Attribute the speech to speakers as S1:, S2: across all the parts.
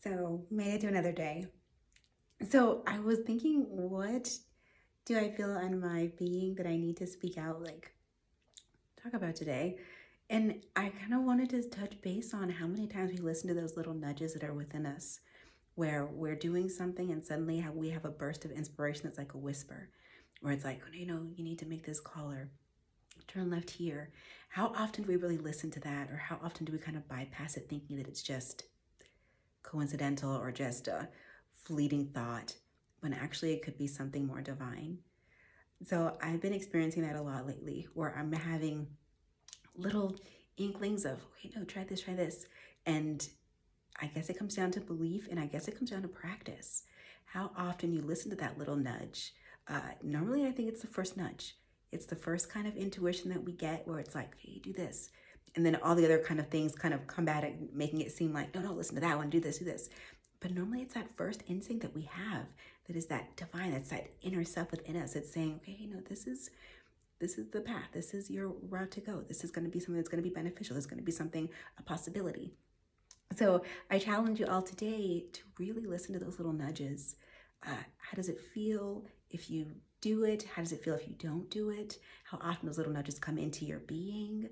S1: So, made it to another day. So, I was thinking, what do I feel in my being that I need to speak out, like talk about today? And I kind of wanted to touch base on how many times we listen to those little nudges that are within us, where we're doing something and suddenly how we have a burst of inspiration that's like a whisper, where it's like, you need to make this call or turn left here. How often do we really listen to that, or how often do we kind of bypass it thinking that it's just coincidental or just a fleeting thought, when actually it could be something more divine? So I've been experiencing that a lot lately, where I'm having little inklings of, okay, no, try this. And I guess it comes down to belief, and I guess it comes down to practice. How often you listen to that little nudge. Normally, I think it's the first nudge. It's the first kind of intuition that we get, where it's like, hey, do this. And then all the other kind of things kind of combat it, making it seem like, no, listen to that one, do this, do this. But normally it's that first instinct that we have that is that divine, that's that inner self within us. It's saying, okay, this is the path. This is your route to go. This is going to be something that's going to be beneficial. This is going to be something, a possibility. So I challenge you all today to really listen to those little nudges. How does it feel if you do it? How does it feel if you don't do it? How often those little nudges come into your being?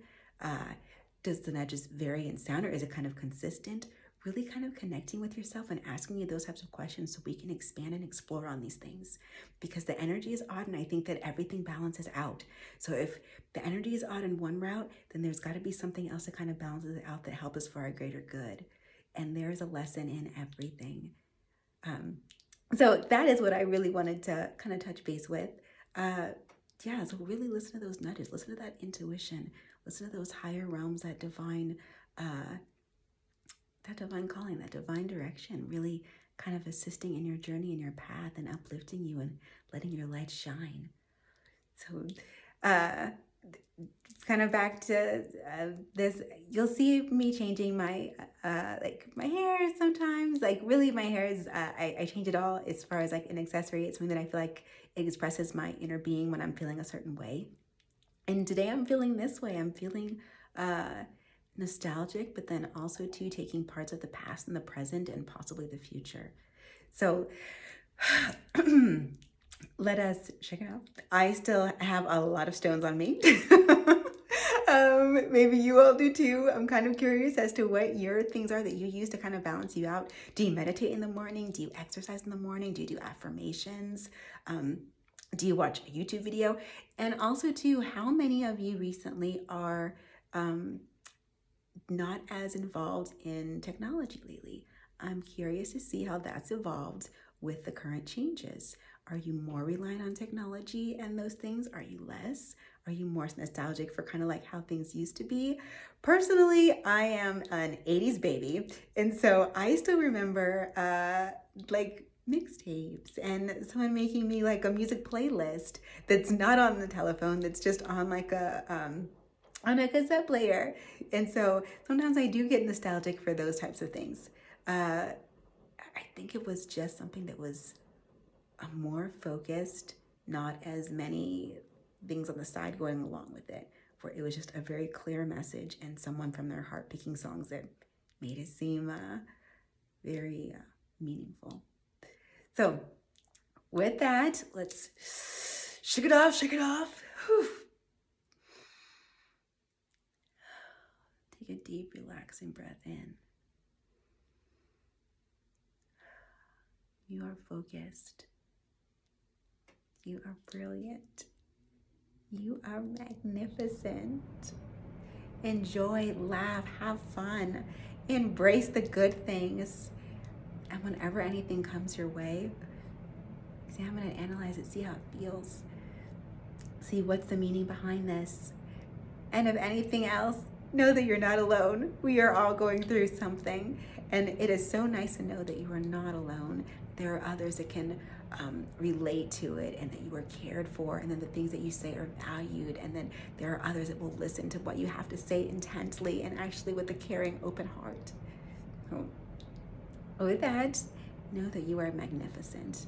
S1: Does the nudges vary in sound, or is it kind of consistent? Really kind of connecting with yourself and asking you those types of questions so we can expand and explore on these things. Because the energy is odd, and I think that everything balances out. So if the energy is odd in one route, then there's got to be something else that kind of balances it out that helps us for our greater good. And there's a lesson in everything. So that is what I really wanted to kind of touch base with. So really listen to those nudges, listen to that intuition, listen to those higher realms, that divine calling, that divine direction, really kind of assisting in your journey and your path and uplifting you and letting your light shine. So kind of back to this, you'll see me changing my my hair sometimes. Like, really, my hair is I change it all as far as like an accessory. It's something that I feel like it expresses my inner being when I'm feeling a certain way. And today I'm feeling this way. I'm feeling nostalgic, but then also too taking parts of the past and the present and possibly the future. So let us check it out. I still have a lot of stones on me. Maybe you all do too. I'm kind of curious as to what your things are that you use to kind of balance you out. Do you meditate in the morning? Do you exercise in the morning? Do you do affirmations? Do you watch a YouTube video? And also too, how many of you recently are not as involved in technology lately? I'm curious to see how that's evolved with the current changes. Are you more reliant on technology and those things? Are you less? Are you more nostalgic for kind of like how things used to be? Personally, I am an 80s baby. And so I still remember like mixtapes and someone making me like a music playlist that's not on the telephone, that's just on like on a cassette player. And so sometimes I do get nostalgic for those types of things. I think it was just something that was more focused, not as many things on the side going along with it, where it was just a very clear message and someone from their heart picking songs that made it seem very meaningful. So with that, let's shake it off, shake it off. Whew. Take a deep, relaxing breath in. You are focused. You are brilliant. You are magnificent. Enjoy, laugh, have fun. Embrace the good things. And whenever anything comes your way, examine it, analyze it, see how it feels. See what's the meaning behind this. And if anything else, know that you're not alone. We are all going through something. And it is so nice to know that you are not alone. There are others that can relate to it, and that you are cared for, and then the things that you say are valued, and then there are others that will listen to what you have to say intently and actually with a caring, open heart. So with that, know that you are magnificent.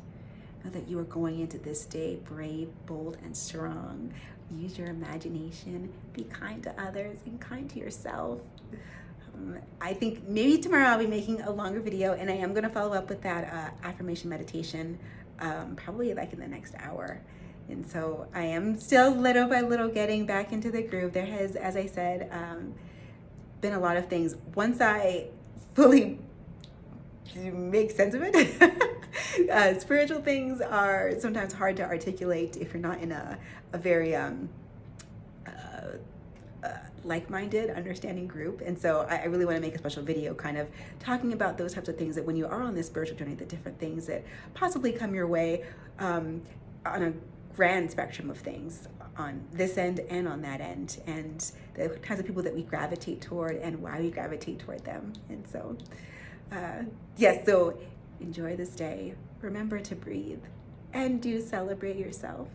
S1: Know that you are going into this day brave, bold, and strong. Use your imagination. Be kind to others and kind to yourself. I think maybe tomorrow I'll be making a longer video, and I am going to follow up with that affirmation meditation probably like in the next hour. And so I am still little by little getting back into the groove. There has, as I said, been a lot of things. Once I fully make sense of it, spiritual things are sometimes hard to articulate if you're not in a very like-minded, understanding group. And so I really want to make a special video kind of talking about those types of things, that when you are on this spiritual journey, the different things that possibly come your way on a grand spectrum of things, on this end and on that end, and the kinds of people that we gravitate toward and why we gravitate toward them. And so yes, so enjoy this day. Remember to breathe, and do celebrate yourself.